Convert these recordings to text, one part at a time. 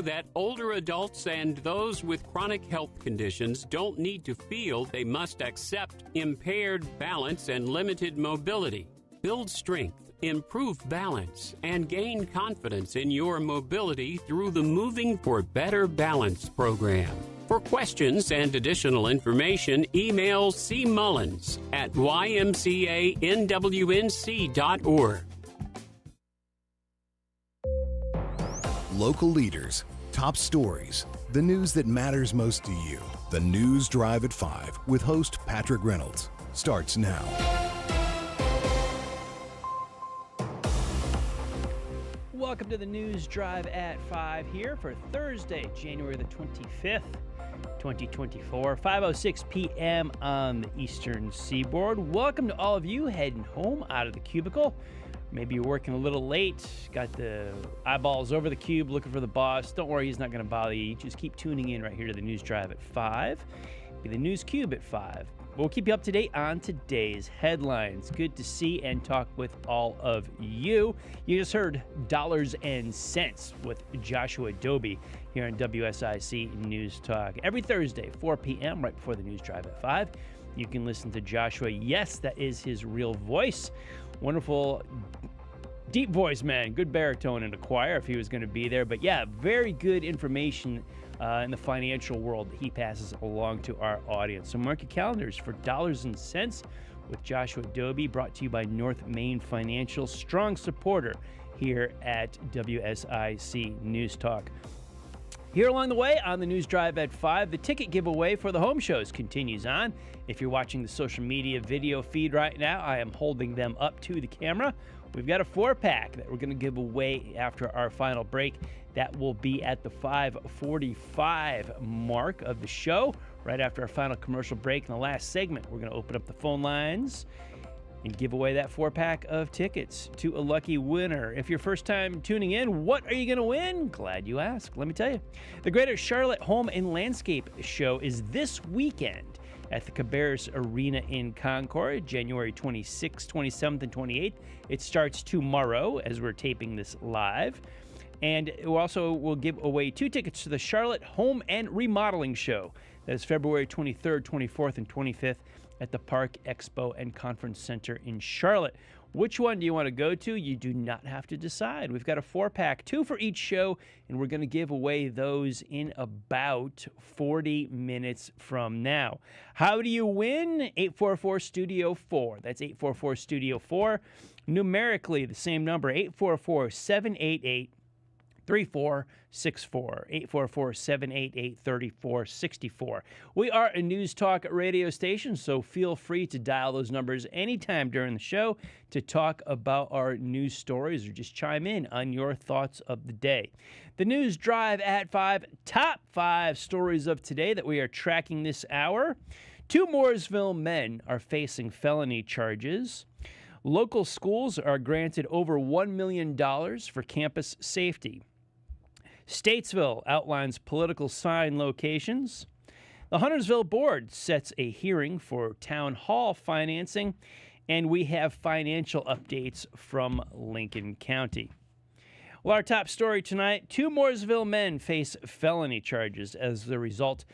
That older adults and those with chronic health conditions don't need to feel they must accept impaired balance and limited mobility. Build strength, improve balance, and gain confidence in your mobility through the Moving for Better Balance program. For questions and additional information, email cmullins@ymcanwnc.org. Local leaders, top stories, the news that matters most to you. The News Drive at 5 with host Patrick Reynolds starts now. Welcome to the News Drive at 5 here for Thursday, January the 25th, 2024, 5:06 p.m. on the Eastern Seaboard. Welcome to all of you heading home out of the cubicle. Maybe you're working a little late, got the eyeballs over the cube looking for the boss. Don't worry, he's not going to bother you. Just keep tuning in right here to the News Drive at 5. Be the News Cube at 5. We'll keep you up to date on today's headlines. Good to see and talk with all of you. You just heard Dollars and Cents with Joshua Doby here on WSIC News Talk. Every Thursday, 4 p.m., right before the News Drive at 5. You can listen to Joshua. Yes, that is his real voice. Wonderful, deep voice, man. Good baritone in the choir if he was going to be there. But yeah, very good information in the financial world that he passes along to our audience. So mark your calendars for Dollars and Cents with Joshua Doby, brought to you by North Main Financial, strong supporter here at WSIC News Talk. Here along the way on the News Drive at 5, the ticket giveaway for the home shows continues on. If you're watching the social media video feed right now, I am holding them up to the camera. We've got a 4-pack that we're going to give away after our final break. That will be at the 5:45 mark of the show, right after our final commercial break. In the last segment, we're going to open up the phone lines and give away that 4-pack of tickets to a lucky winner. If you're first time tuning in, what are you going to win? Glad you asked. Let me tell you. The Greater Charlotte Home and Landscape Show is this weekend at the Cabarrus Arena in Concord, January 26th, 27th, and 28th. It starts tomorrow as we're taping this live. And we also will give away 2 tickets to the Charlotte Home and Remodeling Show. That is February 23rd, 24th, and 25th at the Park Expo and Conference Center in Charlotte. Which one do you want to go to? You do not have to decide. We've got a 4-pack, 2 for each show, and we're going to give away those in about 40 minutes from now. How do you win? 844-STUDIO-4. That's 844-STUDIO-4. Numerically, the same number, 844-788-3464, 844-788-3464. We are a News Talk radio station, so feel free to dial those numbers anytime during the show to talk about our news stories or just chime in on your thoughts of the day. The News Drive at 5, top 5 stories of today that we are tracking this hour. 2 Mooresville men are facing felony charges. Local schools are granted over $1 million for campus safety. Statesville outlines political sign locations. The Huntersville Board sets a hearing for town hall financing. And we have financial updates from Lincoln County. Well, our top story tonight, 2 Mooresville men face felony charges as the result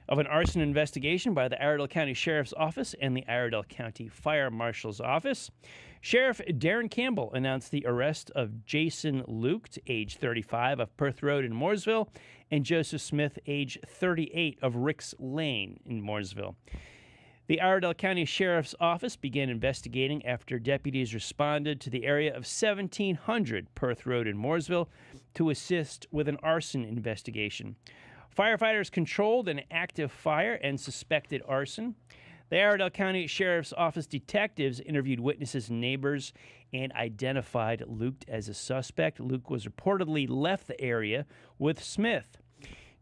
of an arson investigation by the Iredell County Sheriff's Office and the Iredell County Fire Marshal's Office. Sheriff Darren Campbell announced the arrest of Jason Luke, age 35, of Perth Road in Mooresville, and Joseph Smith, age 38, of Ricks Lane in Mooresville. The Iredell County Sheriff's Office began investigating after deputies responded to the area of 1700 Perth Road in Mooresville to assist with an arson investigation. Firefighters controlled an active fire and suspected arson. The Iredell County Sheriff's Office detectives interviewed witnesses and neighbors and identified Luke as a suspect. Luke was reportedly left the area with Smith.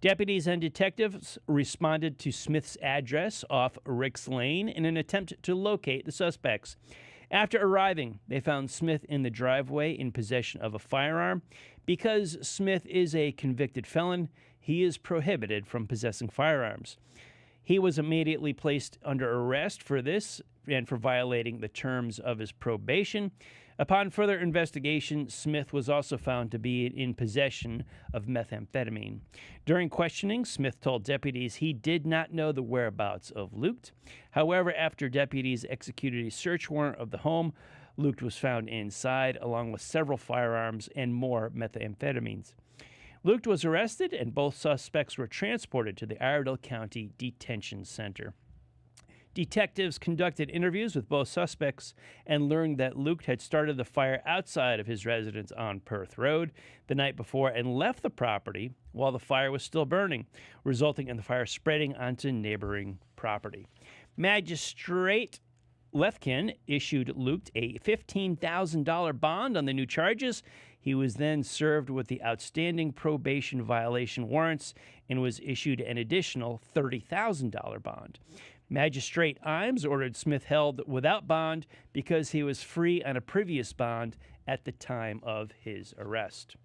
Deputies and detectives responded to Smith's address off Ricks Lane in an attempt to locate the suspects. After arriving, they found Smith in the driveway in possession of a firearm. Because Smith is a convicted felon, he is prohibited from possessing firearms. He was immediately placed under arrest for this and for violating the terms of his probation. Upon further investigation, Smith was also found to be in possession of methamphetamine. During questioning, Smith told deputies he did not know the whereabouts of Lucht. However, after deputies executed a search warrant of the home, Lucht was found inside, along with several firearms and more methamphetamines. Lucht was arrested, and both suspects were transported to the Iredell County Detention Center. Detectives conducted interviews with both suspects and learned that Lucht had started the fire outside of his residence on Perth Road the night before and left the property while the fire was still burning, resulting in the fire spreading onto neighboring property. Magistrate Lefkin issued Lucht a $15,000 bond on the new charges. He was then served with the outstanding probation violation warrants and was issued an additional $30,000 bond. Magistrate Imes ordered Smith held without bond because he was free on a previous bond at the time of his arrest.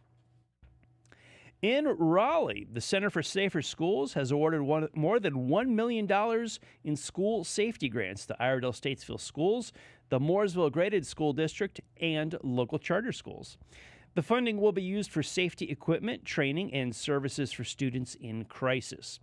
In Raleigh, the Center for Safer Schools has awarded more than $1 million in school safety grants to Iredell Statesville schools, the Mooresville Graded School District, and local charter schools. The funding will be used for safety equipment, training, and services for students in crisis.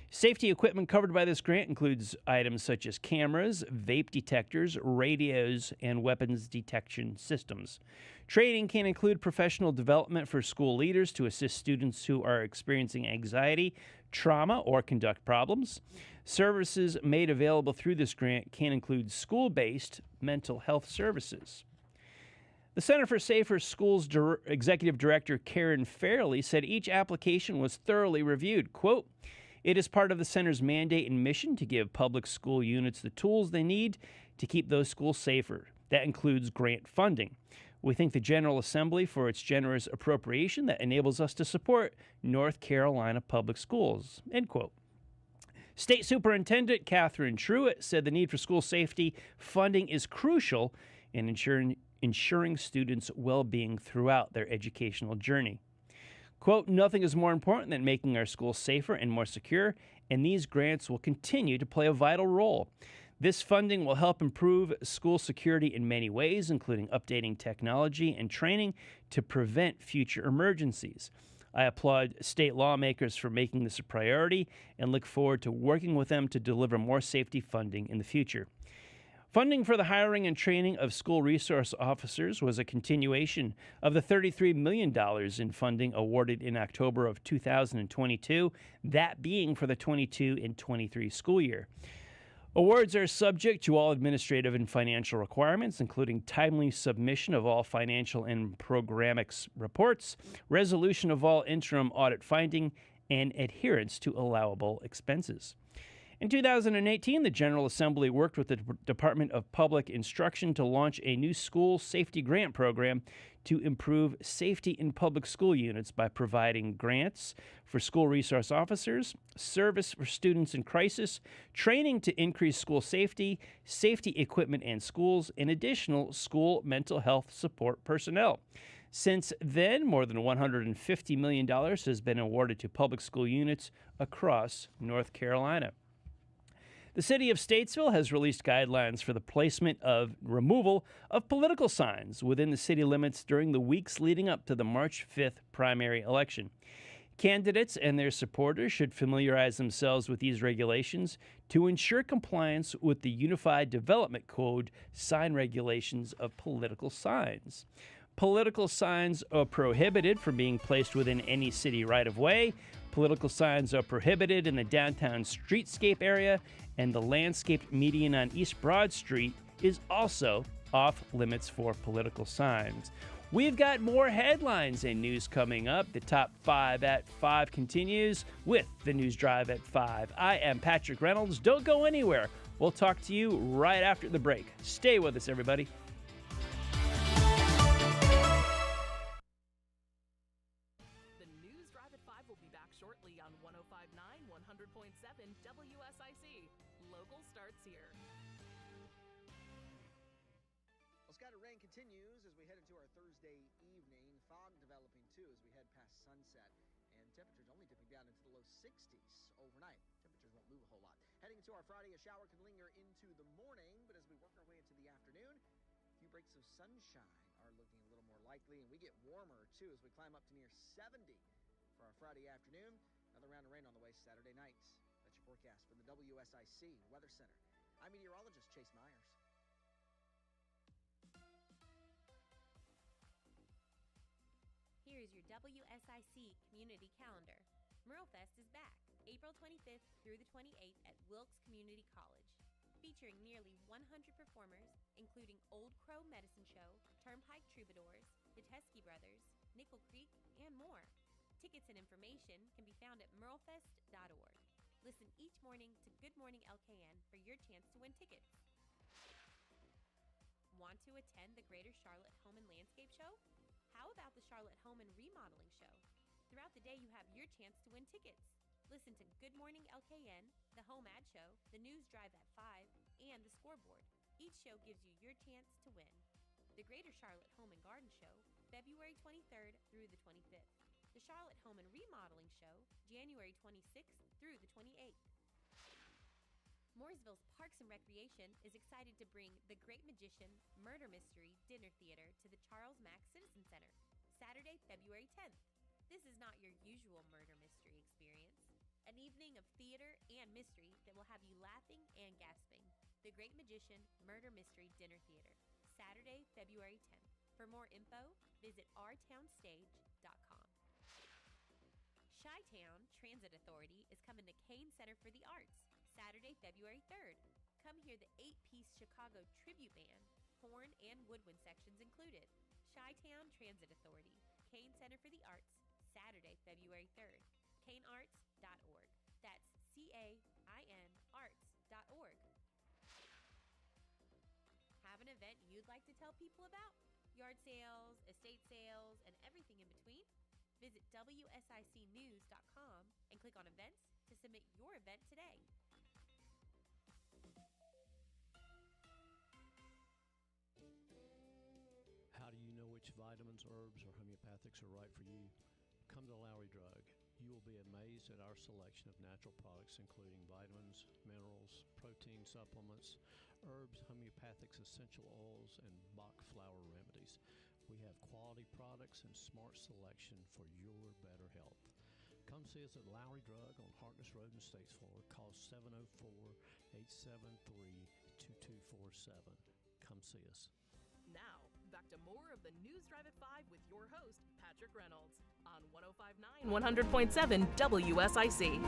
Safety equipment covered by this grant includes items such as cameras, vape detectors, radios, and weapons detection systems. Training can include professional development for school leaders to assist students who are experiencing anxiety, trauma, or conduct problems. Services made available through this grant can include school-based mental health services. The Center for Safer Schools Executive Director Karen Fairley said each application was thoroughly reviewed. Quote, "It is part of the center's mandate and mission to give public school units the tools they need to keep those schools safer. That includes grant funding. We thank the General Assembly for its generous appropriation that enables us to support North Carolina public schools." End quote. State Superintendent Catherine Truitt said the need for school safety funding is crucial in ensuring students' well-being throughout their educational journey. Quote, "Nothing is more important than making our schools safer and more secure, and these grants will continue to play a vital role. This funding will help improve school security in many ways, including updating technology and training to prevent future emergencies. I applaud state lawmakers for making this a priority and look forward to working with them to deliver more safety funding in the future." Funding for the hiring and training of school resource officers was a continuation of the $33 million in funding awarded in October of 2022, that being for the 22 and 23 school year. Awards are subject to all administrative and financial requirements, including timely submission of all financial and programics reports, resolution of all interim audit finding, and adherence to allowable expenses. In 2018, the General Assembly worked with the Department of Public Instruction to launch a new school safety grant program to improve safety in public school units by providing grants for school resource officers, service for students in crisis, training to increase school safety, safety equipment and schools, and additional school mental health support personnel. Since then, more than $150 million has been awarded to public school units across North Carolina. The city of Statesville has released guidelines for the placement of removal of political signs within the city limits during the weeks leading up to the March 5th primary election. Candidates and their supporters should familiarize themselves with these regulations to ensure compliance with the Unified Development Code sign regulations of political signs. Political signs are prohibited from being placed within any city right-of-way. Political signs are prohibited in the downtown streetscape area, and the landscaped median on East Broad Street is also off limits for political signs. We've got more headlines and news coming up. The Top 5 at 5 continues with the News Drive at 5. I am Patrick Reynolds. Don't go anywhere. We'll talk to you right after the break. Stay with us, everybody. Shortly on 105.9, 100.7 WSIC. Local starts here. Well, scattered rain continues as we head into our Thursday evening. Fog developing too as we head past sunset. And temperatures only dipping down into the low 60s overnight. Temperatures won't move a whole lot. Heading into our Friday, a shower can linger into the morning, but as we work our way into the afternoon, a few breaks of sunshine are looking a little more likely, and we get warmer too as we climb up to near 70 for our Friday afternoon. Another round of rain on the way Saturday night. That's your forecast from the WSIC Weather Center. I'm meteorologist Chase Myers. Here's your WSIC community calendar. Merlefest is back, April 25th through the 28th at Wilkes Community College. Featuring nearly 100 performers, including Old Crow Medicine Show, Turnpike Troubadours, the Teskey Brothers, Nickel Creek, and more. Tickets and information can be found at merlefest.org. Listen each morning to Good Morning LKN for your chance to win tickets. Want to attend the Greater Charlotte Home and Landscape Show? How about the Charlotte Home and Remodeling Show? Throughout the day, you have your chance to win tickets. Listen to Good Morning LKN, the Home Ad Show, the News Drive at 5, and the Scoreboard. Each show gives you your chance to win. The Greater Charlotte Home and Garden Show, February 23rd through the 25th. The Charlotte Home and Remodeling Show, January 26th through the 28th. Mooresville's Parks and Recreation is excited to bring The Great Magician Murder Mystery Dinner Theater to the Charles Mack Citizen Center, Saturday, February 10th. This is not your usual murder mystery experience. An evening of theater and mystery that will have you laughing and gasping. The Great Magician Murder Mystery Dinner Theater, Saturday, February 10th. For more info, visit ourtownstage.com. Chi-Town Transit Authority is coming to Kane Center for the Arts, Saturday, February 3rd. Come hear the 8-piece Chicago tribute band, horn and woodwind sections included. Chi-Town Transit Authority, Kane Center for the Arts, Saturday, February 3rd. KaneArts.org. That's CAIN arts.org. Have an event you'd like to tell people about? Yard sales, estate sales, and everything in between? Visit WSICnews.com and click on events to submit your event today. How do you know which vitamins, herbs, or homeopathics are right for you? Come to Lowry Drug. You will be amazed at our selection of natural products, including vitamins, minerals, protein supplements, herbs, homeopathics, essential oils, and Bach flower remedies. We have quality products and smart selection for your better health. Come see us at Lowry Drug on Harkness Road in Statesville. Call 704-873-2247. Come see us. Now, back to more of the News Drive at 5 with your host, Patrick Reynolds, on 105.9, 100.7 WSIC.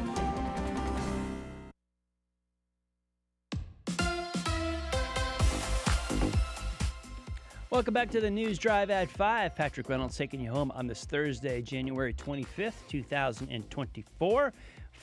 Welcome back to the News Drive at 5. Patrick Reynolds taking you home on this Thursday, January 25th, 2024.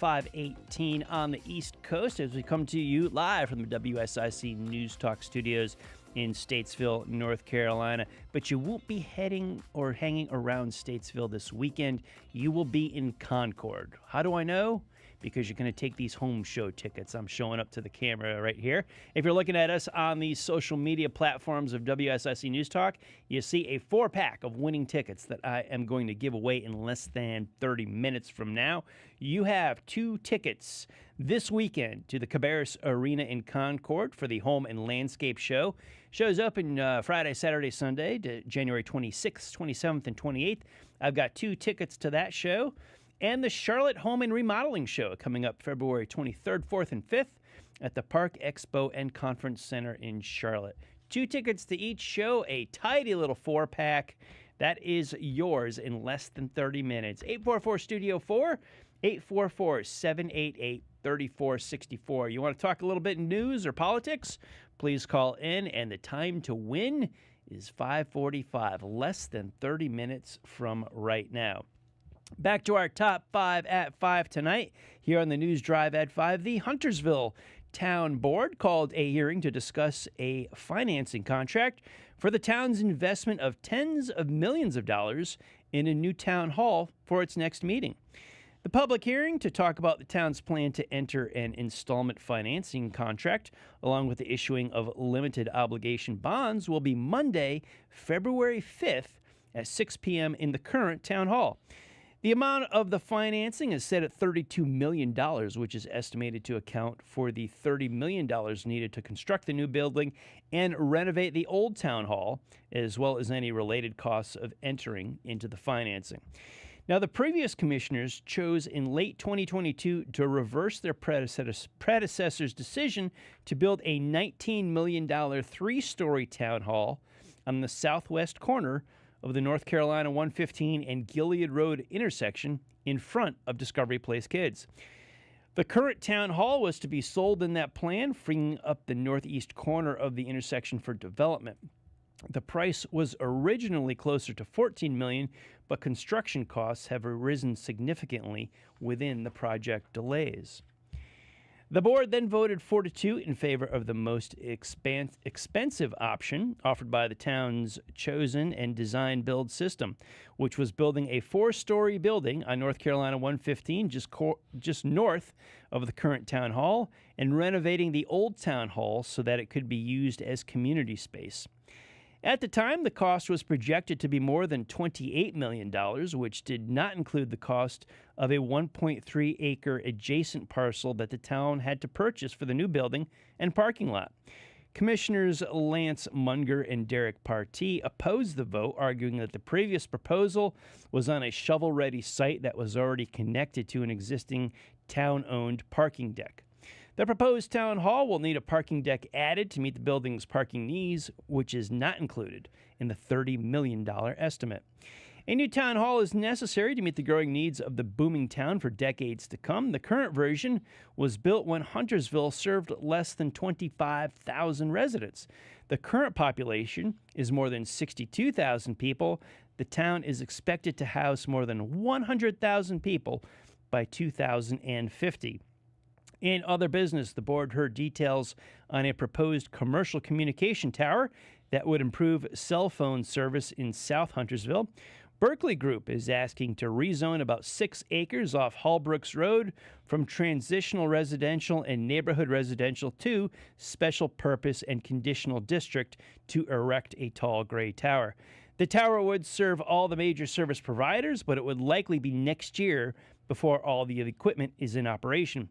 5:18 on the East Coast as we come to you live from the WSIC News Talk Studios in Statesville, North Carolina. But you won't be heading or hanging around Statesville this weekend. You will be in Concord. How do I know? Because you're going to take these home show tickets. I'm showing up to the camera right here. If you're looking at us on the social media platforms of WSIC News Talk, you see a 4-pack of winning tickets that I am going to give away in less than 30 minutes from now. You have 2 tickets this weekend to the Cabarrus Arena in Concord for the Home and Landscape Show. Show's open Friday, Saturday, Sunday, to January 26th, 27th, and 28th. I've got 2 tickets to that show. And the Charlotte Home and Remodeling Show coming up February 23rd, 4th, and 5th at the Park Expo and Conference Center in Charlotte. 2 tickets to each show, a tidy little 4-pack. That is yours in less than 30 minutes. 844-STUDIO-4, 844-788-3464. You want to talk a little bit news or politics? Please call in, and the time to win is 5:45, less than 30 minutes from right now. Back to our top 5 at 5 tonight. Here on the News Drive at 5, the Huntersville Town Board called a hearing to discuss a financing contract for the town's investment of tens of millions of dollars in a new town hall for its next meeting. The public hearing to talk about the town's plan to enter an installment financing contract, along with the issuing of limited obligation bonds, will be Monday, February 5th at 6 p.m. in the current town hall. The amount of the financing is set at $32 million, which is estimated to account for the $30 million needed to construct the new building and renovate the old town hall, as well as any related costs of entering into the financing. Now, the previous commissioners chose in late 2022 to reverse their predecessor's decision to build a $19 million three-story town hall on the southwest corner of the North Carolina 115 and Gilead Road intersection in front of Discovery Place Kids. The current town hall was to be sold in that plan, freeing up the northeast corner of the intersection for development. The price was originally closer to $14 million, but construction costs have risen significantly within the project delays. The board then voted 4-2 in favor of the most expensive option offered by the town's chosen and design build system, which was building a 4-story building on North Carolina 115 just north of the current town hall and renovating the old town hall so that it could be used as community space. At the time, the cost was projected to be more than $28 million, which did not include the cost of a 1.3-acre adjacent parcel that the town had to purchase for the new building and parking lot. Commissioners Lance Munger and Derek Partee opposed the vote, arguing that the previous proposal was on a shovel-ready site that was already connected to an existing town-owned parking deck. The proposed town hall will need a parking deck added to meet the building's parking needs, which is not included in the $30 million estimate. A new town hall is necessary to meet the growing needs of the booming town for decades to come. The current version was built when Huntersville served less than 25,000 residents. The current population is more than 62,000 people. The town is expected to house more than 100,000 people by 2050. In other business, the board heard details on a proposed commercial communication tower that would improve cell phone service in South Huntersville. Berkeley Group is asking to rezone about 6 acres off Hallbrooks Road from transitional residential and neighborhood residential to special purpose and conditional district to erect a tall gray tower. The tower would serve all the major service providers, but it would likely be next year before all the equipment is in operation.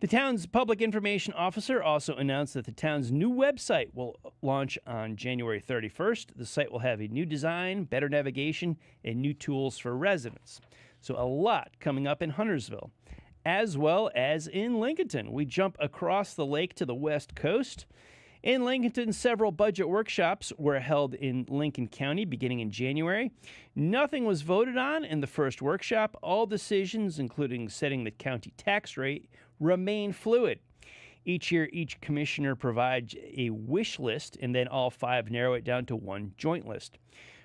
The town's public information officer also announced that the town's new website will launch on January 31st. The site will have a new design, better navigation, and new tools for residents. So a lot coming up in Huntersville, as well as in Lincolnton. We jump across the lake to the west coast. In Lincolnton, several budget workshops were held in Lincoln County beginning in January. Nothing was voted on in the first workshop. All decisions, including setting the county tax rate, remain fluid. Each year, each commissioner provides a wish list, and then all 5 narrow it down to one joint list.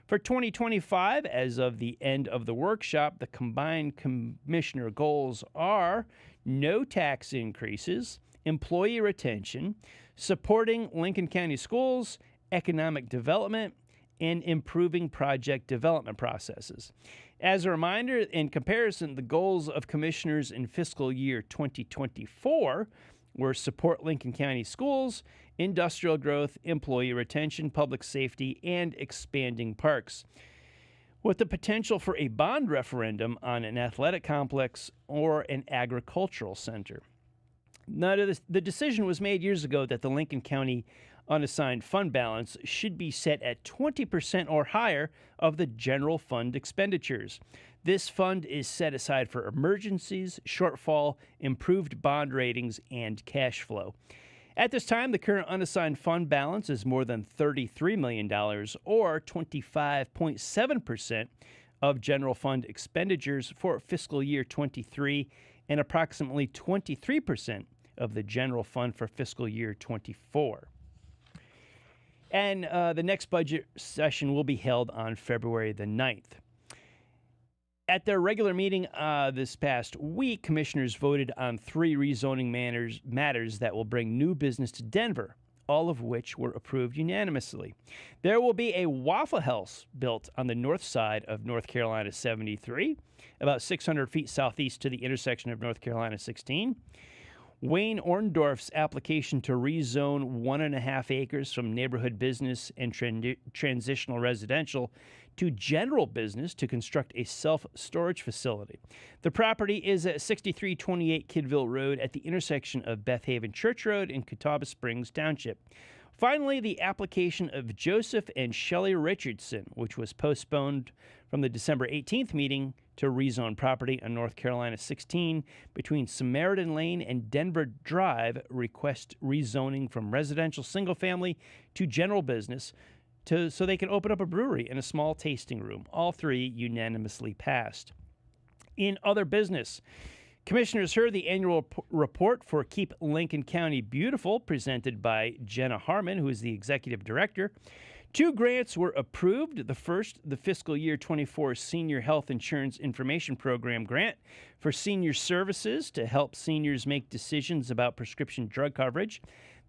For 2025, as of the end of the workshop, the combined commissioner goals are no tax increases, employee retention, supporting Lincoln County schools, economic development, and improving project development processes. As a reminder, in comparison, the goals of commissioners in fiscal year 2024 were support Lincoln County schools, industrial growth, employee retention, public safety, and expanding parks, with the potential for a bond referendum on an athletic complex or an agricultural center. Now, the decision was made years ago that the Lincoln County unassigned fund balance should be set at 20% or higher of the general fund expenditures. This fund is set aside for emergencies, shortfall, improved bond ratings, and cash flow. At this time, the current unassigned fund balance is more than $33 million, or 25.7% of general fund expenditures for fiscal year 23, and approximately 23% of the general fund for fiscal year 24. And the next budget session will be held on February the 9th. At their regular meeting this past week, commissioners voted on 3 rezoning matters that will bring new business to Denver, all of which were approved unanimously. There will be a Waffle House built on the north side of North Carolina 73, about 600 feet southeast to the intersection of North Carolina 16. Wayne Orndorff's application to rezone 1.5 acres from neighborhood business and transitional residential to general business to construct a self-storage facility. The property is at 6328 Kidville Road at the intersection of Beth Haven Church Road and Catawba Springs Township. Finally, the application of Joseph and Shelley Richardson, which was postponed from the December 18th meeting to rezone property on North Carolina 16 between Samaritan Lane and Denver Drive, request rezoning from residential single-family to general business so they can open up a brewery and a small tasting room. All three unanimously passed. In other business, commissioners heard the annual report for Keep Lincoln County Beautiful, presented by Jenna Harmon, who is the executive director. 2 grants were approved. The first, the fiscal year 24 Senior Health Insurance Information Program grant for senior services to help seniors make decisions about prescription drug coverage.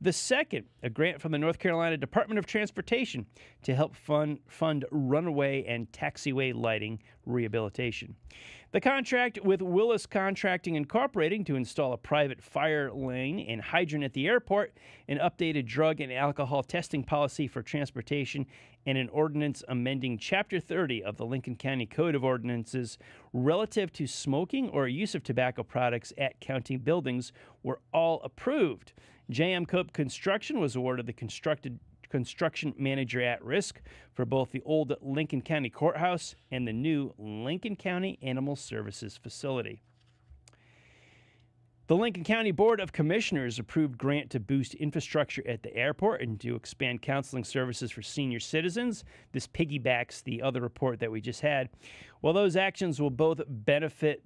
The second, a grant from the North Carolina Department of Transportation to help fund runway and taxiway lighting rehabilitation. The contract with Willis Contracting Incorporated to install a private fire lane and hydrant at the airport, an updated drug and alcohol testing policy for transportation, and an ordinance amending Chapter 30 of the Lincoln County Code of Ordinances relative to smoking or use of tobacco products at county buildings were all approved. J.M. Cope Construction was awarded the construction manager at risk for both the old Lincoln County Courthouse and the new Lincoln County Animal Services Facility. The Lincoln County Board of Commissioners approved grant to boost infrastructure at the airport and to expand counseling services for senior citizens. This piggybacks the other report that we just had. While those actions will be both beneficial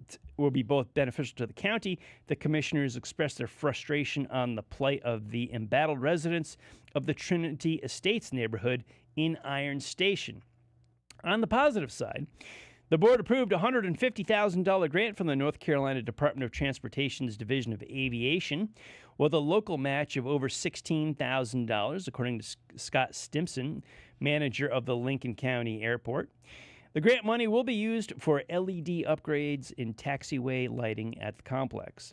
to the county, the commissioners expressed their frustration on the plight of the embattled residents of the Trinity Estates neighborhood in Iron Station. On the positive side, the board approved a $150,000 grant from the North Carolina Department of Transportation's Division of Aviation, with a local match of over $16,000, according to Scott Stimson, manager of the Lincoln County Airport. The grant money will be used for LED upgrades in taxiway lighting at the complex.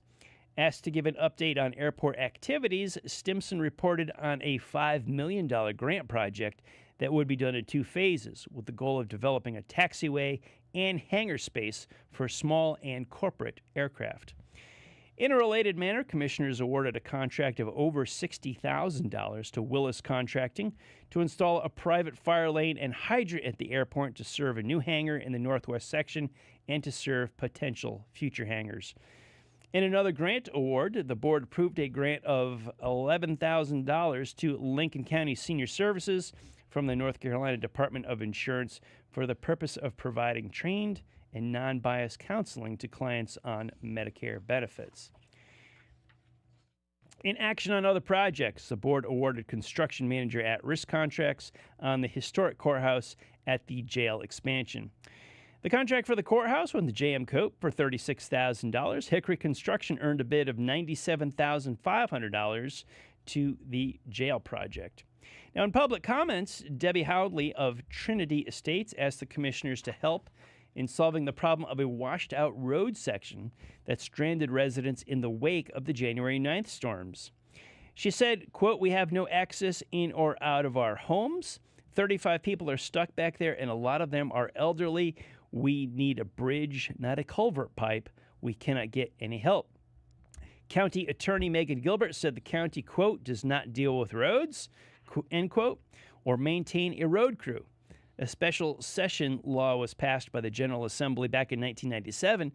Asked to give an update on airport activities, Stimson reported on a $5 million grant project that would be done in 2 phases, with the goal of developing a taxiway and hangar space for small and corporate aircraft. In a related manner, commissioners awarded a contract of over $60,000 to Willis Contracting to install a private fire lane and hydrant at the airport to serve a new hangar in the northwest section and to serve potential future hangars. In another grant award, the board approved a grant of $11,000 to Lincoln County Senior Services from the North Carolina Department of Insurance for the purpose of providing trained and non-biased counseling to clients on Medicare benefits. In action on other projects, the board awarded construction manager at-risk contracts on the historic courthouse at the jail expansion. The contract for the courthouse went to J.M. Cope for $36,000. Hickory Construction earned a bid of $97,500 to the jail project. Now, in public comments, Debbie Howley of Trinity Estates asked the commissioners to help in solving the problem of a washed-out road section that stranded residents in the wake of the January 9th storms. She said, quote, "We have no access in or out of our homes. 35 people are stuck back there, and a lot of them are elderly. We need a bridge, not a culvert pipe. We cannot get any help." County Attorney Megan Gilbert said the county, quote, "does not deal with roads," end quote, or maintain a road crew. A special session law was passed by the General Assembly back in 1997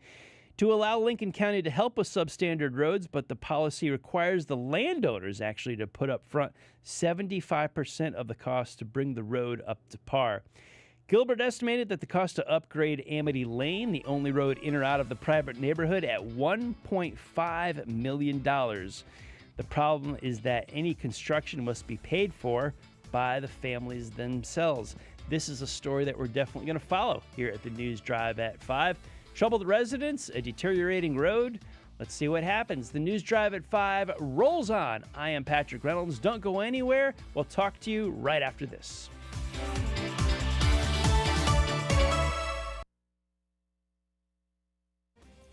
to allow Lincoln County to help with substandard roads, but the policy requires the landowners actually to put up front 75% of the cost to bring the road up to par. Gilbert estimated that the cost to upgrade Amity Lane, the only road in or out of the private neighborhood, at $1.5 million. The problem is that any construction must be paid for by the families themselves. This is a story that we're definitely going to follow here at the News Drive at 5. Troubled residents, a deteriorating road. Let's see what happens. The News Drive at 5 rolls on. I am Patrick Reynolds. Don't go anywhere. We'll talk to you right after this.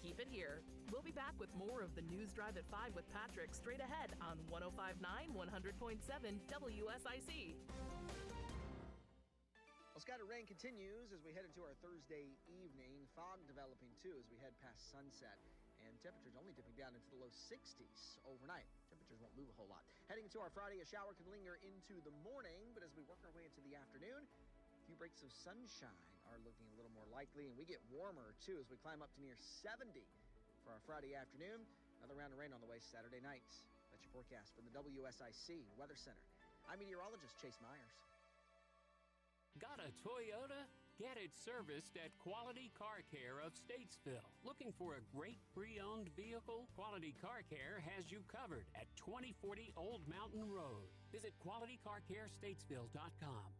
Keep it here. We'll be back with more of the News Drive at 5 with Patrick straight ahead on 105.9, 100.7 WSIC. scattered rain continues as we head into our Thursday evening. Fog developing too as we head past sunset. And temperatures only dipping down into the low 60s overnight. Temperatures won't move a whole lot. Heading into our Friday, a shower can linger into the morning, but as we work our way into the afternoon, a few breaks of sunshine are looking a little more likely, and we get warmer too as we climb up to near 70 for our Friday afternoon. Another round of rain on the way Saturday night. That's your forecast from the WSIC Weather Center. I'm meteorologist Chase Myers. Got a Toyota? Get it serviced at Quality Car Care of Statesville. Looking for a great pre-owned vehicle? Quality Car Care has you covered at 2040 Old Mountain Road. Visit qualitycarcarestatesville.com.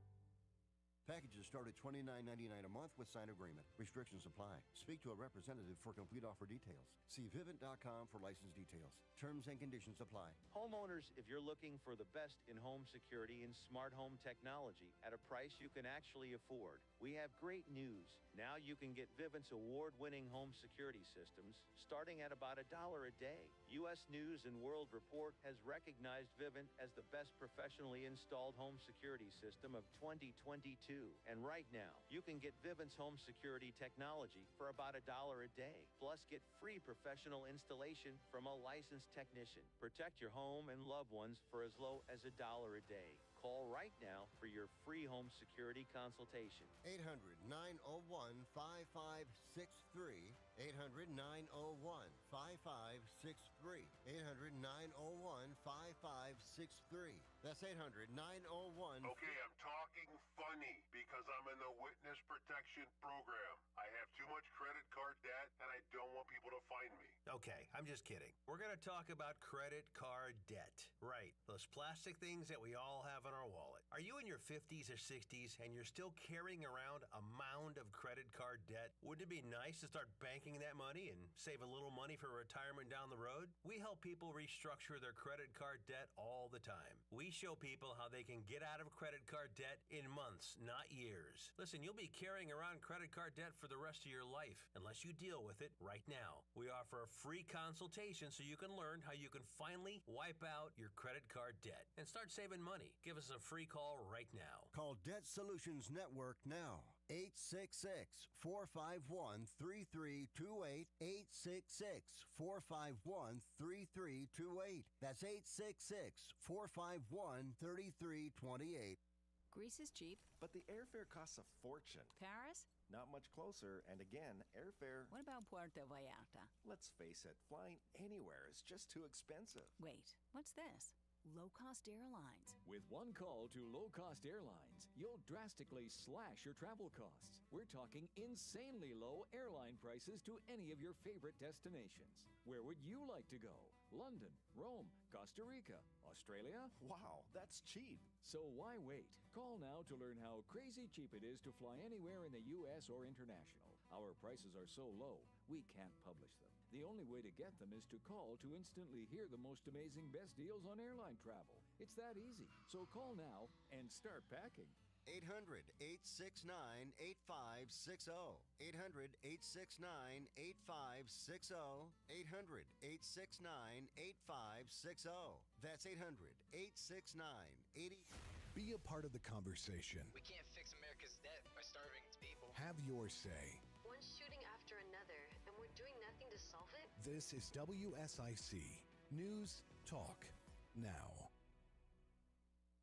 Packages start at $29.99 a month with sign agreement. Restrictions apply. Speak to a representative for complete offer details. See Vivint.com for license details. Terms and conditions apply. Homeowners, if you're looking for the best in home security and smart home technology at a price you can actually afford, we have great news. Now you can get Vivint's award-winning home security systems starting at about $1 a day. U.S. News & World Report has recognized Vivint as the best professionally installed home security system of 2022. And right now, you can get Vivint's home security technology for about $1 a day. Plus, get free professional installation from a licensed technician. Protect your home and loved ones for as low as $1 a day. Call right now for your free home security consultation. 800-901-5563. 800-901-5563. 800-901-5563. That's 800-901. Okay, I'm talking funny because I'm in the witness protection program. I have too much credit card debt and I don't want people to find me. Okay, I'm just kidding. We're going to talk about credit card debt. Right, those plastic things that we all have in our wallet. Are you in your 50s or 60s and you're still carrying around a mound of credit card debt? Wouldn't it be nice to start banking that money and save a little money for retirement down the road? We help people restructure their credit card debt all the time. We show people how they can get out of credit card debt in months, not years. Listen, you'll be carrying around credit card debt for the rest of your life unless you deal with it right now. We offer a free consultation so you can learn how you can finally wipe out your credit card debt and start saving money. Give us a free call right now. Call Debt Solutions Network now. 866-451-3328. 866-451-3328. That's 866-451-3328. Greece is cheap. But the airfare costs a fortune. Paris? Not much closer, and again, airfare... What about Puerto Vallarta? Let's face it, flying anywhere is just too expensive. Wait, what's this? Low-cost airlines. With one call to low-cost airlines, you'll drastically slash your travel costs. We're talking insanely low airline prices to any of your favorite destinations. Where would you like to go? London, Rome, Costa Rica, Australia? Wow, that's cheap. So why wait? Call now to learn how crazy cheap it is to fly anywhere in the U.S. or international. Our prices are so low, we can't publish them. The only way to get them is to call to instantly hear the most amazing best deals on airline travel. It's that easy. So call now and start packing. 800-869-8560. 800-869-8560. 800-869-8560. That's 800-869-80. Be a part of the conversation. We can't fix America's debt by starving its people. Have your say. One shooting after another, and we're doing nothing to solve it? This is WSIC News Talk Now.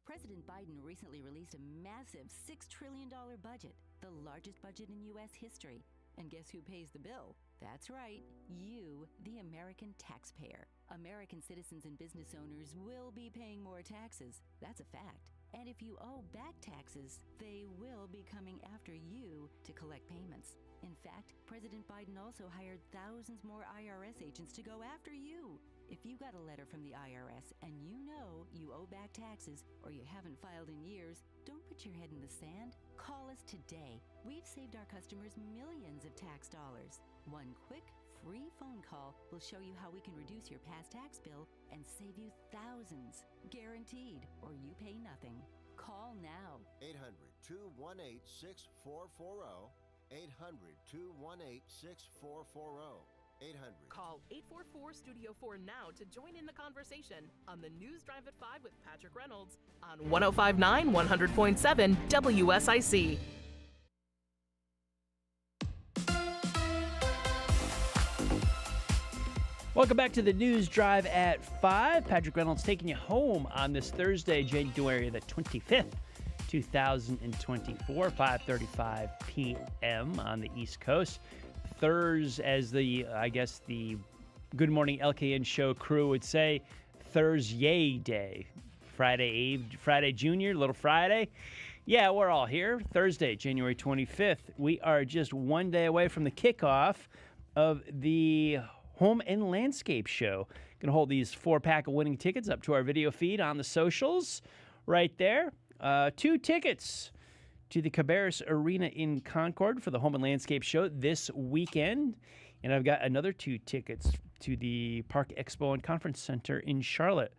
President Biden recently released a massive $6 trillion budget, the largest budget in U.S. history. And guess who pays the bill? That's right, you, the American taxpayer. American citizens and business owners will be paying more taxes. That's a fact. And if you owe back taxes, they will be coming after you to collect payments. In fact, President Biden also hired thousands more IRS agents to go after you. If you got a letter from the IRS and you know you owe back taxes or you haven't filed in years, don't put your head in the sand. Call us today. We've saved our customers millions of tax dollars. One quick, free phone call will show you how we can reduce your past tax bill and save you thousands. Guaranteed, or you pay nothing. Call now. 800-218-6440. 800-218-6440. 800. Call 844-STUDIO-4 now to join in the conversation on the News Drive at 5 with Patrick Reynolds on 105.9 100.7 WSIC. Welcome back to the News Drive at 5. Patrick Reynolds taking you home on this Thursday, January the 25th, 2024, 5:35 p.m. on the East Coast. Thursday, as the Good Morning LKN show crew would say, Thursday Day. Friday Eve, Friday Junior, Little Friday. Yeah, we're all here. Thursday, January 25th. We are just one day away from the kickoff of the Home and Landscape Show. Going to hold these 4-pack of winning tickets up to our video feed on the socials right there. 2 tickets to the Cabarrus Arena in Concord for the Home and Landscape Show this weekend. And I've got another 2 tickets to the Park Expo and Conference Center in Charlotte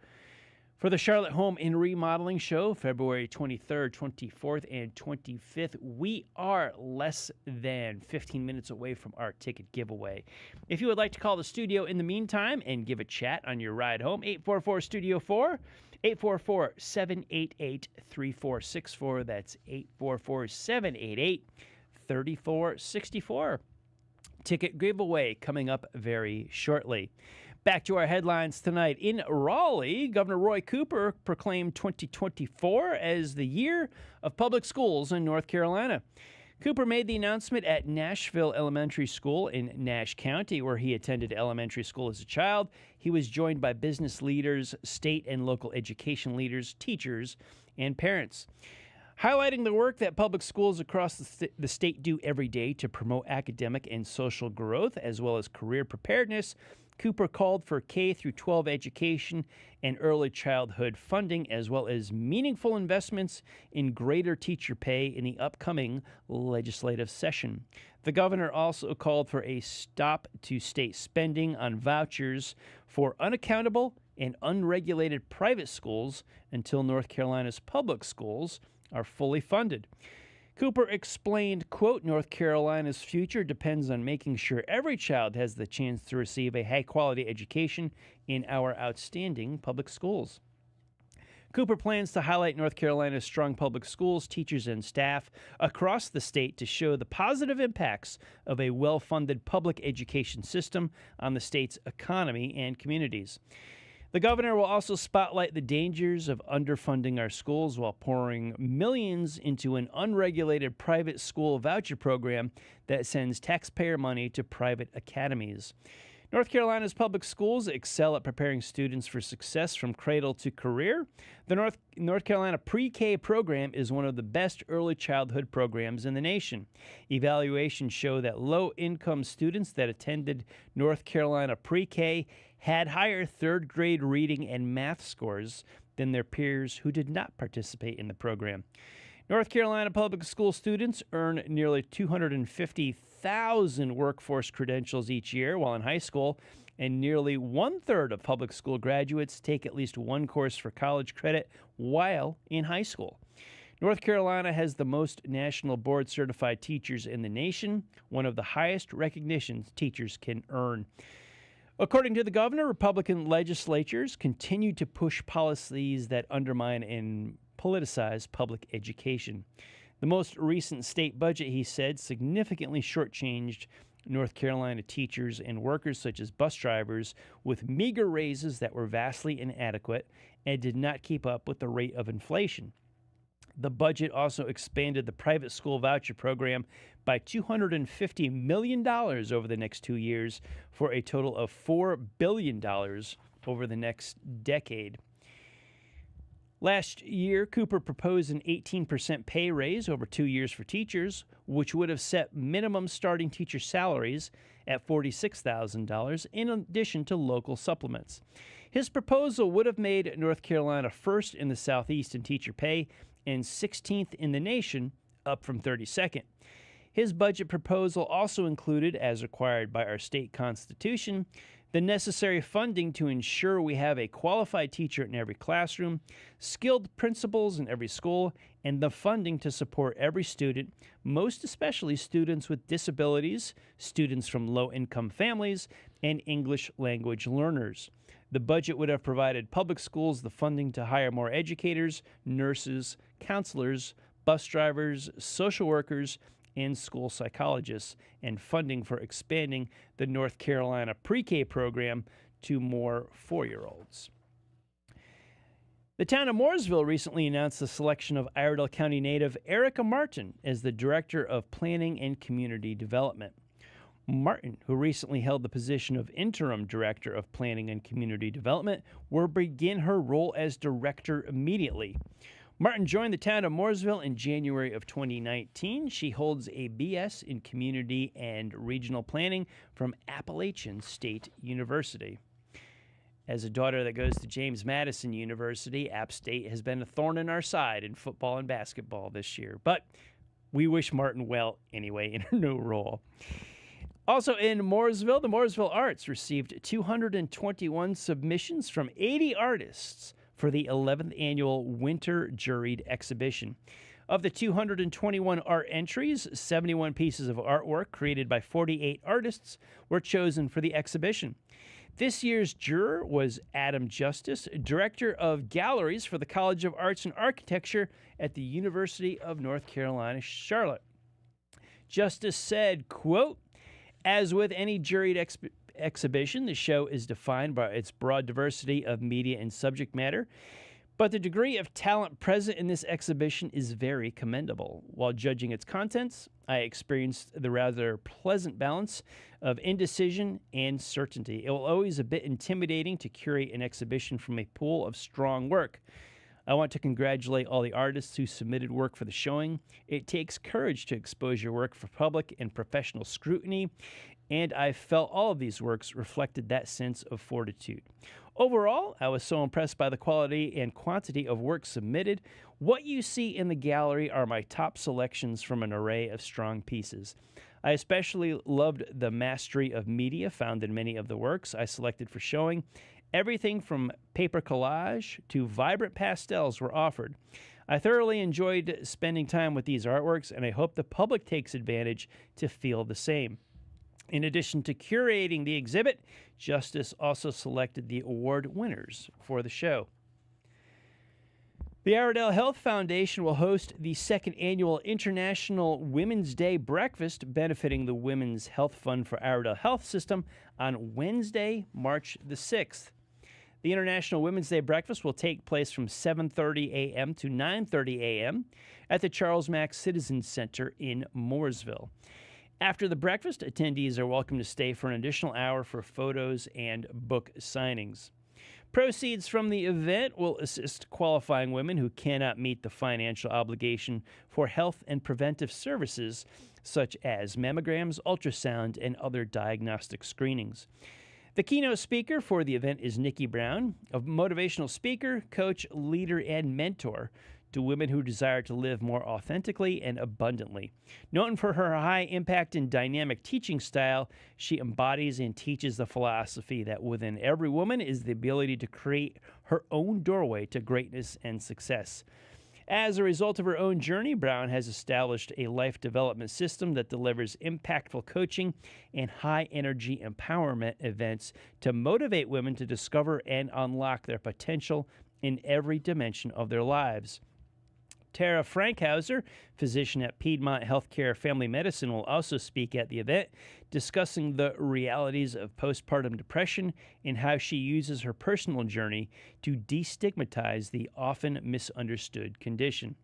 for the Charlotte Home and Remodeling Show, February 23rd, 24th, and 25th. We are less than 15 minutes away from our ticket giveaway. If you would like to call the studio in the meantime and give a chat on your ride home, 844-STUDIO-4, 844-788-3464. That's 844-788-3464. Ticket giveaway coming up very shortly. Back to our headlines tonight. In Raleigh, Governor Roy Cooper proclaimed 2024 as the year of public schools in North Carolina. Cooper made the announcement at Nashville Elementary School in Nash County, where he attended elementary school as a child. He was joined by business leaders, state and local education leaders, teachers, and parents. Highlighting the work that public schools across the state do every day to promote academic and social growth, as well as career preparedness, Cooper called for K-12 education and early childhood funding, as well as meaningful investments in greater teacher pay in the upcoming legislative session. The governor also called for a stop to state spending on vouchers for unaccountable and unregulated private schools until North Carolina's public schools are fully funded. Cooper explained, quote, North Carolina's future depends on making sure every child has the chance to receive a high-quality education in our outstanding public schools. Cooper plans to highlight North Carolina's strong public schools, teachers, and staff across the state to show the positive impacts of a well-funded public education system on the state's economy and communities. The governor will also spotlight the dangers of underfunding our schools while pouring millions into an unregulated private school voucher program that sends taxpayer money to private academies. North Carolina's public schools excel at preparing students for success from cradle to career. The North Carolina pre-K program is one of the best early childhood programs in the nation. Evaluations show that low-income students that attended North Carolina pre-K had higher third-grade reading and math scores than their peers who did not participate in the program. North Carolina public school students earn nearly 250,000 workforce credentials each year while in high school, and nearly one-third of public school graduates take at least one course for college credit while in high school. North Carolina has the most national board-certified teachers in the nation, one of the highest recognitions teachers can earn. According to the governor, Republican legislatures continue to push policies that undermine and politicize public education. The most recent state budget, he said, significantly shortchanged North Carolina teachers and workers such as bus drivers with meager raises that were vastly inadequate and did not keep up with the rate of inflation. The budget also expanded the private school voucher program by $250 million over the next 2 years for a total of $4 billion over the next decade. Last year, Cooper proposed an 18% pay raise over 2 years for teachers, which would have set minimum starting teacher salaries at $46,000 in addition to local supplements. His proposal would have made North Carolina first in the Southeast in teacher pay and 16th in the nation, up from 32nd. His budget proposal also included, as required by our state constitution, the necessary funding to ensure we have a qualified teacher in every classroom, skilled principals in every school, and the funding to support every student, most especially students with disabilities, students from low-income families, and English language learners. The budget would have provided public schools the funding to hire more educators, nurses, counselors, bus drivers, social workers, and school psychologists, and funding for expanding the North Carolina pre-K program to more 4-year-olds. The town of Mooresville recently announced the selection of Iredell County native Erica Martin as the Director of Planning and Community Development. Martin, who recently held the position of Interim Director of Planning and Community Development, will begin her role as Director immediately. Martin joined the town of Mooresville in January of 2019. She holds a BS in Community and Regional Planning from Appalachian State University. As a daughter that goes to James Madison University, App State has been a thorn in our side in football and basketball this year. But we wish Martin well anyway in her new role. Also in Mooresville, the Mooresville Arts received 221 submissions from 80 artists for the 11th annual Winter Juried Exhibition. Of the 221 art entries, 71 pieces of artwork created by 48 artists were chosen for the exhibition. This year's juror was Adam Justice, Director of Galleries for the College of Arts and Architecture at the University of North Carolina, Charlotte. Justice said, quote, "As with any juried exhibition, the show is defined by its broad diversity of media and subject matter, but the degree of talent present in this exhibition is very commendable. While judging its contents, I experienced the rather pleasant balance of indecision and certainty. It will always a bit intimidating to curate an exhibition from a pool of strong work. I want to congratulate all the artists who submitted work for the showing. It takes courage to expose your work for public and professional scrutiny, and I felt all of these works reflected that sense of fortitude. Overall, I was so impressed by the quality and quantity of work submitted. What you see in the gallery are my top selections from an array of strong pieces. I especially loved the mastery of media found in many of the works I selected for showing. Everything from paper collage to vibrant pastels were offered. I thoroughly enjoyed spending time with these artworks, and I hope the public takes advantage to feel the same." In addition to curating the exhibit, Justice also selected the award winners for the show. The Iredell Health Foundation will host the second annual International Women's Day Breakfast benefiting the Women's Health Fund for Iredell Health System on Wednesday, March the 6th. The International Women's Day Breakfast will take place from 7:30 a.m. to 9:30 a.m. at the Charles Mack Citizens Center in Mooresville. After the breakfast, attendees are welcome to stay for an additional hour for photos and book signings. Proceeds from the event will assist qualifying women who cannot meet the financial obligation for health and preventive services such as mammograms, ultrasound, and other diagnostic screenings. The keynote speaker for the event is Nikki Brown, a motivational speaker, coach, leader, and mentor to women who desire to live more authentically and abundantly. Known for her high impact and dynamic teaching style, she embodies and teaches the philosophy that within every woman is the ability to create her own doorway to greatness and success. As a result of her own journey, Brown has established a life development system that delivers impactful coaching and high-energy empowerment events to motivate women to discover and unlock their potential in every dimension of their lives. Tara Frankhauser, physician at Piedmont Healthcare Family Medicine, will also speak at the event, discussing the realities of postpartum depression and how she uses her personal journey to destigmatize the often misunderstood condition.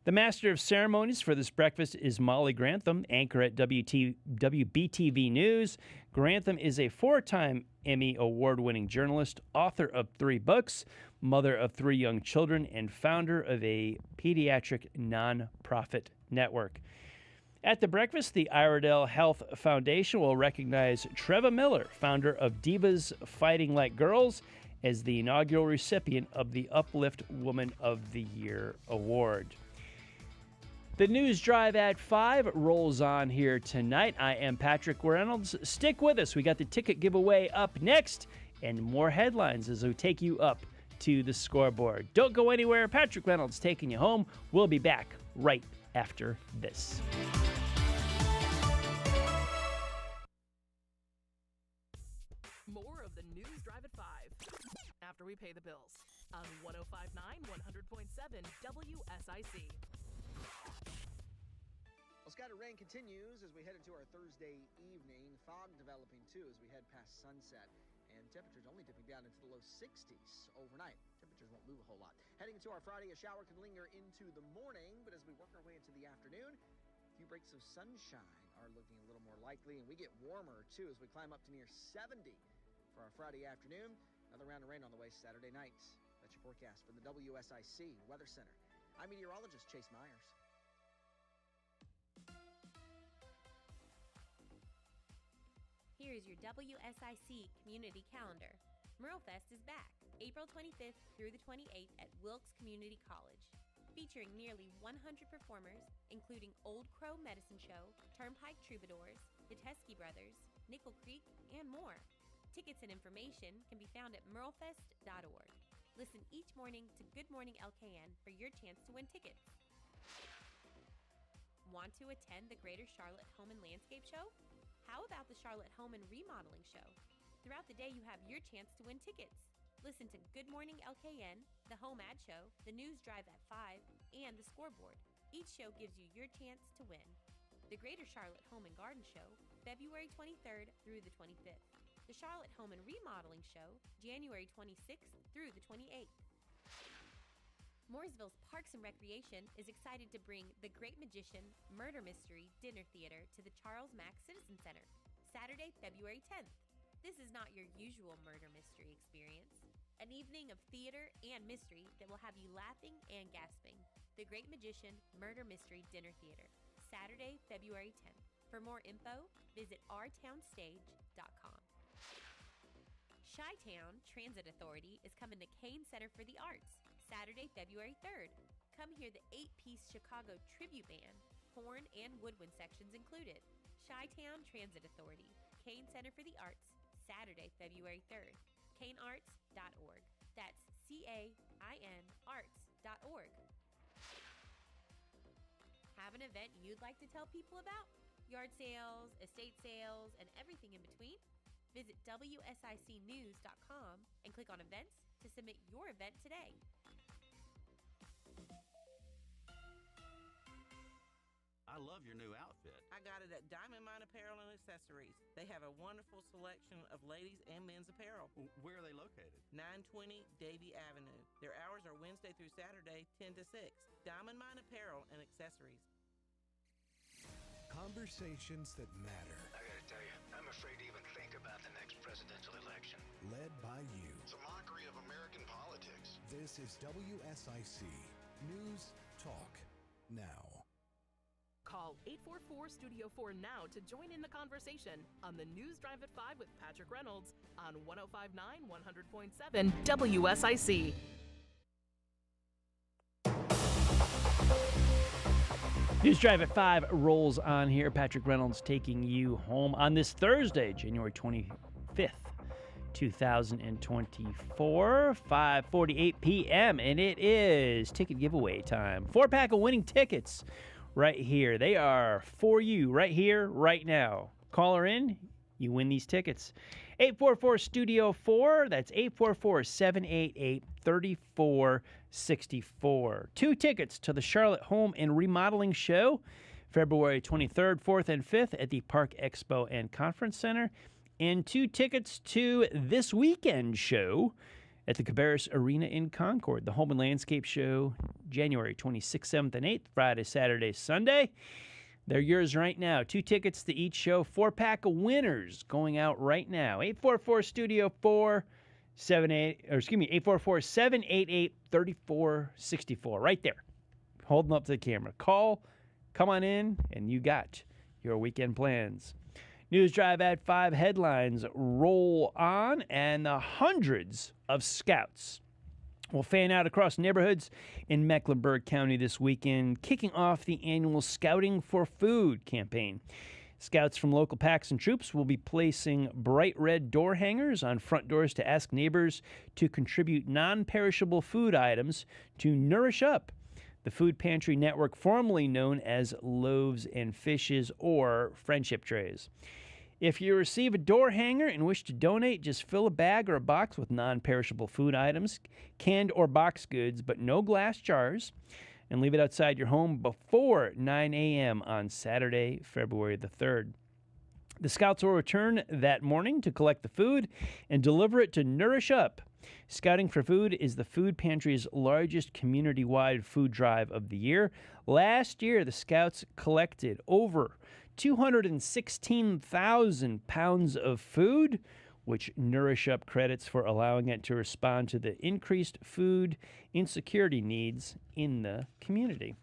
The master of ceremonies for this breakfast is Molly Grantham, anchor at WBTV News. Grantham is a 4-time Emmy award-winning journalist, author of 3 books, mother of 3 young children, and founder of a pediatric nonprofit network. At the breakfast, the Iredell Health Foundation will recognize Treva Miller, founder of Divas Fighting Like Girls, as the inaugural recipient of the Uplift Woman of the Year Award. The News Drive at 5 rolls on here tonight. I am Patrick Reynolds. Stick with us. We got the ticket giveaway up next and more headlines as we take you up to the scoreboard. Don't go anywhere. Patrick Reynolds taking you home. We'll be back right after this. More of the News Drive at 5 after we pay the bills on 105.9 100.7 WSIC. Well, scattered rain continues as we head into our Thursday evening. Fog developing, too, as we head past sunset. And temperatures only dipping down into the low 60s overnight. Temperatures won't move a whole lot. Heading into our Friday, a shower can linger into the morning, but as we work our way into the afternoon, a few breaks of sunshine are looking a little more likely, and we get warmer, too, as we climb up to near 70 for our Friday afternoon. Another round of rain on the way Saturday night. That's your forecast from the WSIC Weather Center. I'm meteorologist Chase Myers. Here's your WSIC community calendar. Merlefest is back, April 25th through the 28th at Wilkes Community College. Featuring nearly 100 performers, including Old Crow Medicine Show, Turnpike Troubadours, the Teskey Brothers, Nickel Creek, and more. Tickets and information can be found at merlefest.org. Listen each morning to Good Morning LKN for your chance to win tickets. Want to attend the Greater Charlotte Home and Landscape Show? How about the Charlotte Home and Remodeling Show? Throughout the day, you have your chance to win tickets. Listen to Good Morning LKN, the Home Ad Show, the News Drive at 5, and the Scoreboard. Each show gives you your chance to win. The Greater Charlotte Home and Garden Show, February 23rd through the 25th. The Charlotte Home and Remodeling Show, January 26th through the 28th. Mooresville's Parks and Recreation is excited to bring The Great Magician Murder Mystery Dinner Theater to the Charles Mack Citizen Center, Saturday, February 10th. This is not your usual murder mystery experience. An evening of theater and mystery that will have you laughing and gasping. The Great Magician Murder Mystery Dinner Theater, Saturday, February 10th. For more info, visit ourtownstage.com. Chi-Town Transit Authority is coming to Kane Center for the Arts, Saturday, February 3rd. Come hear the 8-piece Chicago tribute band, horn and woodwind sections included. Chi-Town Transit Authority, Kane Center for the Arts, Saturday, February 3rd. KaneArts.org. That's CAIN arts.org. Have an event you'd like to tell people about? Yard sales, estate sales, and everything in between? Visit WSICnews.com and click on events to submit your event today. I love your new outfit. I got it at Diamond Mine Apparel and Accessories. They have a wonderful selection of ladies and men's apparel. Where are they located? 920 Davie Avenue. Their hours are Wednesday through Saturday, 10 to 6. Diamond Mine Apparel and Accessories. Conversations that matter. I gotta tell you, I'm afraid to even think about the next presidential election. Led by you. It's a mockery of American politics. This is WSIC News Talk Now. Call 844-STUDIO-4 now to join in the conversation on the News Drive at 5 with Patrick Reynolds on 105.9, 100.7 WSIC. News Drive at 5 rolls on here. Patrick Reynolds taking you home on this Thursday, January 25th, 2024, 5:48 p.m., and it is ticket giveaway time. 4-pack of winning tickets right here. They are for you right here, right now. Caller in, you win these tickets. 844-STUDIO-4, that's 844-788-3464. 2 tickets to the Charlotte Home and Remodeling Show, February 23rd, 4th, and 5th at the Park Expo and Conference Center. And 2 tickets to this weekend show at the Cabarrus Arena in Concord, the Home and Landscape Show, January 26th, 7th, and 8th, Friday, Saturday, Sunday. They're yours right now. 2 tickets to each show. 4-pack of winners going out right now. 844-STUDIO-4, 844-788-3464. Right there. Holding up to the camera. Call, come on in, and you got your weekend plans. News Drive at 5 headlines roll on, and the hundreds of scouts will fan out across neighborhoods in Mecklenburg County this weekend, kicking off the annual Scouting for Food campaign. Scouts from local packs and troops will be placing bright red door hangers on front doors to ask neighbors to contribute non-perishable food items to Nourish Up, the food pantry network formerly known as Loaves and Fishes or Friendship Trays. If you receive a door hanger and wish to donate, just fill a bag or a box with non-perishable food items, canned or boxed goods, but no glass jars. and leave it outside your home before 9 a.m. on Saturday, February the 3rd. The Scouts will return that morning to collect the food and deliver it to Nourish Up. Scouting for Food is the food pantry's largest community-wide food drive of the year. Last year, the Scouts collected over 216,000 pounds of food, which Nourish Up credits for allowing it to respond to the increased food insecurity needs in the community.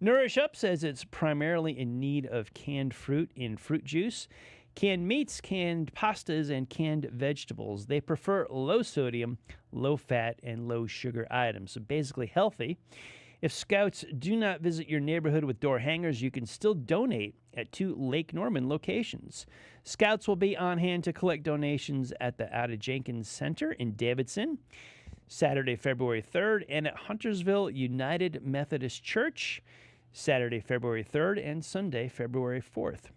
Nourish Up says it's primarily in need of canned fruit in fruit juice, canned meats, canned pastas, and canned vegetables. They prefer low sodium, low fat, and low sugar items, so basically healthy. If Scouts do not visit your neighborhood with door hangers, you can still donate at 2 Lake Norman locations. Scouts will be on hand to collect donations at the Ada Jenkins Center in Davidson, Saturday, February 3rd, and at Huntersville United Methodist Church, Saturday, February 3rd, and Sunday, February 4th.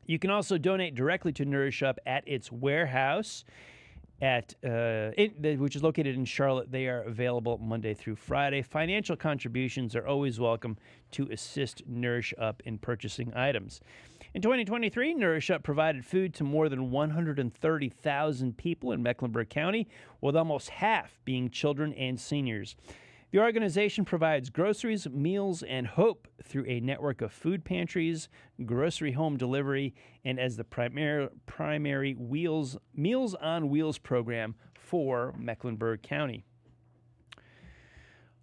You can also donate directly to Nourish Up at its warehouse, which is located in Charlotte. They are available Monday through Friday. Financial contributions are always welcome to assist Nourish Up in purchasing items. In 2023, Nourish Up provided food to more than 130,000 people in Mecklenburg County, with almost half being children and seniors. The organization provides groceries, meals, and hope through a network of food pantries, grocery home delivery, and as the primary Meals on Wheels program for Mecklenburg County.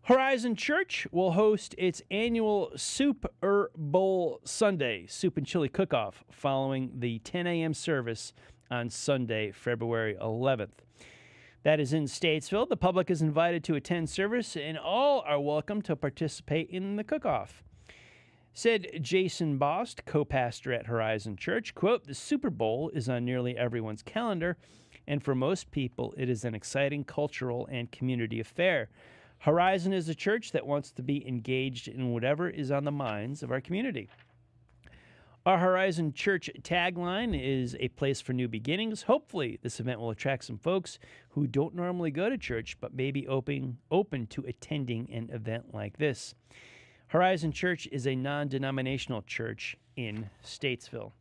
Horizon Church will host its annual Super Bowl Sunday Soup and Chili Cook-Off following the 10 a.m. service on Sunday, February 11th. That is in Statesville. The public is invited to attend service, and all are welcome to participate in the cook-off. Said Jason Bost, co-pastor at Horizon Church, quote, "The Super Bowl is on nearly everyone's calendar, and for most people, it is an exciting cultural and community affair. Horizon is a church that wants to be engaged in whatever is on the minds of our community." Our Horizon Church tagline is a place for new beginnings. Hopefully, this event will attract some folks who don't normally go to church but may be open to attending an event like this. Horizon Church is a non-denominational church in Statesville.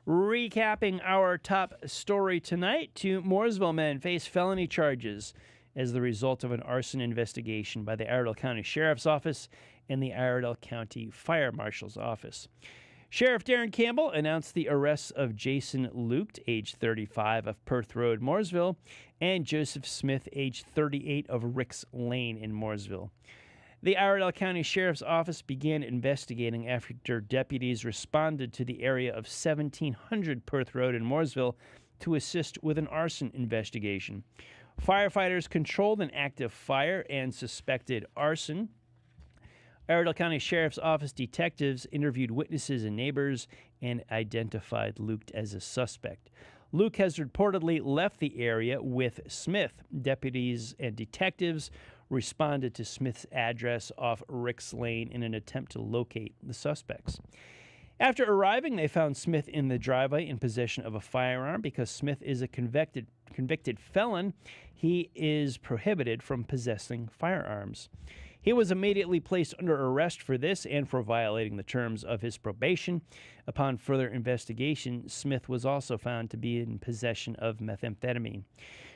Recapping our top story tonight, 2 Mooresville men face felony charges as the result of an arson investigation by the Iredell County Sheriff's Office and the Iredell County Fire Marshal's Office. Sheriff Darren Campbell announced the arrests of Jason Luke, age 35, of Perth Road, Mooresville, and Joseph Smith, age 38, of Ricks Lane in Mooresville. The Iredell County Sheriff's Office began investigating after deputies responded to the area of 1700 Perth Road in Mooresville to assist with an arson investigation. Firefighters controlled an active fire and suspected arson. Iredell County Sheriff's Office detectives interviewed witnesses and neighbors and identified Luke as a suspect. Luke has reportedly left the area with Smith. Deputies and detectives responded to Smith's address off Ricks Lane in an attempt to locate the suspects. After arriving, they found Smith in the driveway in possession of a firearm. Because Smith is a convicted felon, he is prohibited from possessing firearms. He was immediately placed under arrest for this and for violating the terms of his probation. Upon further investigation, Smith was also found to be in possession of methamphetamine.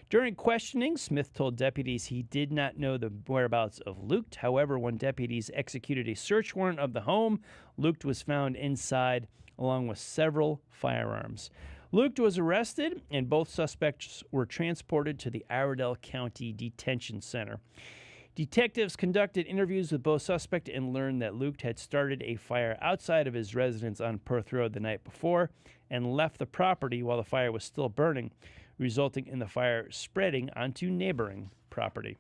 During questioning, Smith told deputies he did not know the whereabouts of Luke. However, when deputies executed a search warrant of the home, Luke was found inside along with several firearms. Luke was arrested, and both suspects were transported to the Iredell County Detention Center. Detectives conducted interviews with both suspects and learned that Luke had started a fire outside of his residence on Perth Road the night before and left the property while the fire was still burning, resulting in the fire spreading onto neighboring property.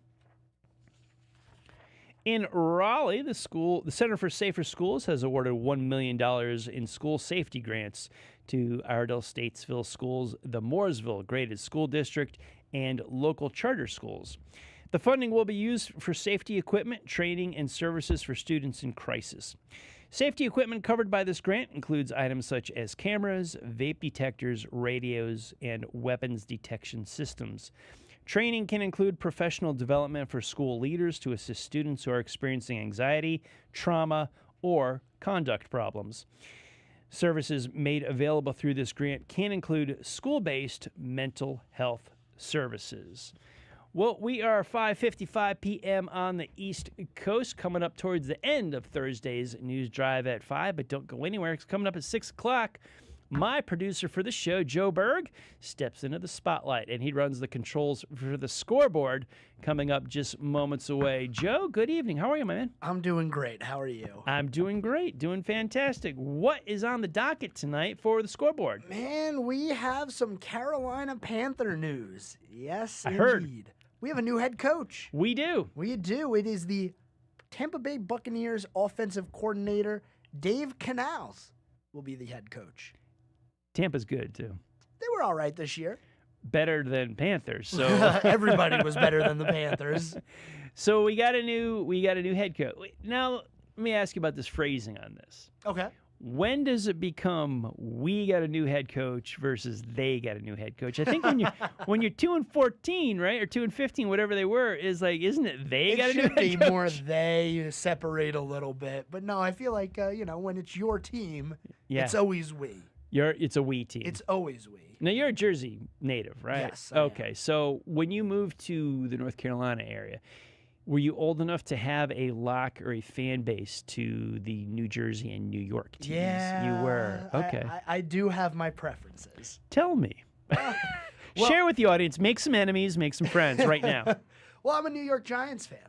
In Raleigh, the Center for Safer Schools has awarded $1 million in school safety grants to Iredell Statesville Schools, the Mooresville Graded School District, and local charter schools. The funding will be used for safety equipment, training, and services for students in crisis. Safety equipment covered by this grant includes items such as cameras, vape detectors, radios, and weapons detection systems. Training can include professional development for school leaders to assist students who are experiencing anxiety, trauma, or conduct problems. Services made available through this grant can include school-based mental health services. Well, we are 5:55 p.m. on the East Coast, coming up towards the end of Thursday's News Drive at 5, but don't go anywhere. It's coming up at 6 o'clock. My producer for the show, Joe Berg, steps into the spotlight, and he runs the controls for the scoreboard coming up just moments away. Joe, good evening. How are you, my man? I'm doing great. How are you? I'm doing great, doing fantastic. What is on the docket tonight for the scoreboard? Man, we have some Carolina Panther news. Yes, I heard. Indeed. We have a new head coach. We do. We do. It is the Tampa Bay Buccaneers offensive coordinator, Dave Canals, will be the head coach. Tampa's good, too. They were all right this year. Better than Panthers. So everybody was better than the Panthers. So we got a new head coach. Now, let me ask you about this phrasing on this. Okay. When does it become we got a new head coach versus they got a new head coach? I think when you're 2-14, right, or 2-15, whatever they were, is like, isn't it they got a new head coach? It should be more they separate a little bit, but no, I feel like when it's your team, it's always we. It's a we team. It's always we. Now, you're a Jersey native, right? Yes. I am. So when you moved to the North Carolina area, were you old enough to have a lock or a fan base to the New Jersey and New York teams? Yeah. You were. Okay. I do have my preferences. Tell me. Share with the audience. Make some enemies, make some friends right now. Well, I'm a New York Giants fan.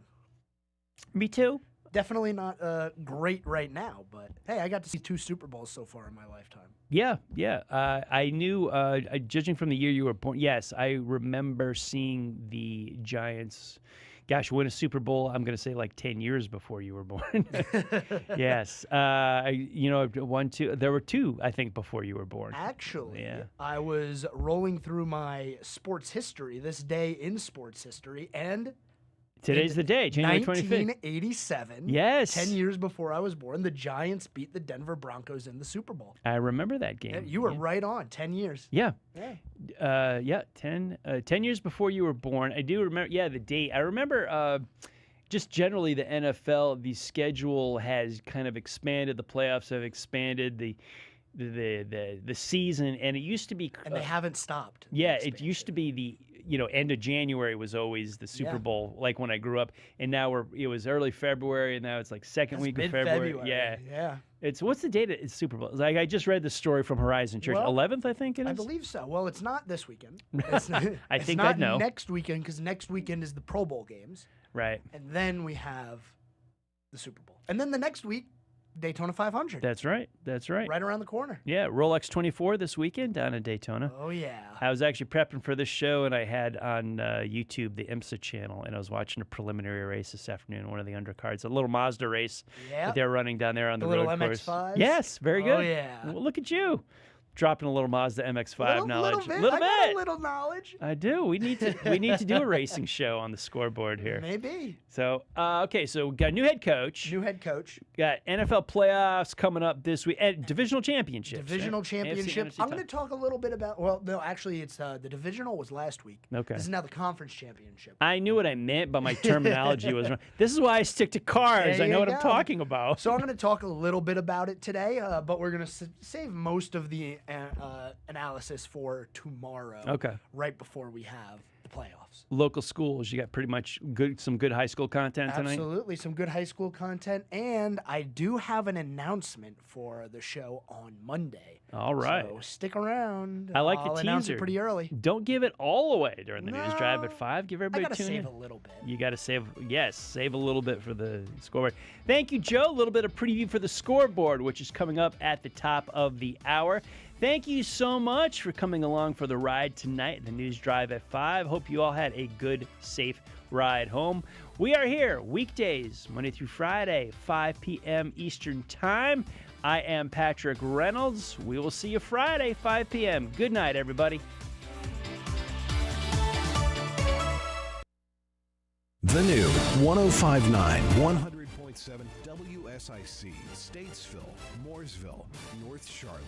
Me too. Definitely not great right now, but hey, I got to see 2 Super Bowls so far in my lifetime. Yeah. I knew, judging from the year you were born, yes, I remember seeing the Giants, win a Super Bowl, I'm going to say like 10 years before you were born. Yes. One, two, there were 2, I think, before you were born. Actually, I was rolling through my sports history, this day in sports history, and today's the day, January 25th. 1987. Yes. 10 years before I was born, the Giants beat the Denver Broncos in the Super Bowl. I remember that game. Yeah, you were right on. 10 years. Yeah. 10 years before you were born. I do remember, the date. I remember just generally the NFL, the schedule has kind of expanded. The playoffs have expanded. The season, and it used to be... and they haven't stopped. Yeah, it used to be the... end of January was always the Super Bowl, like when I grew up. And now it was early February, and now it's like second week of February. Yeah. What's the date it's Super Bowl? It's like I just read the story from Horizon Church. 11th, I think it is? I believe so. Well, it's not this weekend. I think I'd know. Next weekend, because next weekend is the Pro Bowl games. Right. And then we have the Super Bowl. And then the next week, Daytona 500. That's right. Right around the corner. Yeah, Rolex 24 this weekend down in Daytona. Oh, yeah. I was actually prepping for this show, and I had on YouTube the IMSA channel, and I was watching a preliminary race this afternoon, one of the undercards, a little Mazda race that they're running down there on the road course. MX-5s? Yes, very good. Oh, yeah. Well, look at you. Dropping a little Mazda MX-5 knowledge. I got a little knowledge. I do. We need to do a racing show on the scoreboard here. Maybe. So, so we got a new head coach. Got NFL playoffs coming up this week. And divisional championships. Championships. I'm going to talk a little bit about, no, actually, it's the divisional was last week. Okay. This is now the conference championship. I knew what I meant, but my terminology was wrong. This is why I stick to cars. I know what I'm talking about. So I'm going to talk a little bit about it today, but we're going to save most of the analysis for tomorrow. Okay. Right before we have the playoffs. Local schools, you got pretty much some good high school content tonight? Absolutely, some good high school content, and I do have an announcement for the show on Monday. All right. So stick around. I like I'll the announce teaser. it pretty early. Don't give it all away during the News Drive at 5. Give everybody I gotta tune in. save a little bit. You got to save a little bit for the scoreboard. Thank you, Joe. A little bit of preview for the scoreboard, which is coming up at the top of the hour. Thank you so much for coming along for the ride tonight, the News Drive at 5. Hope you all had a good, safe ride home. We are here weekdays, Monday through Friday, 5 p.m. Eastern Time. I am Patrick Reynolds. We will see you Friday, 5 p.m. Good night, everybody. The new 105.9, 100.7 WSIC, Statesville, Mooresville, North Charlotte.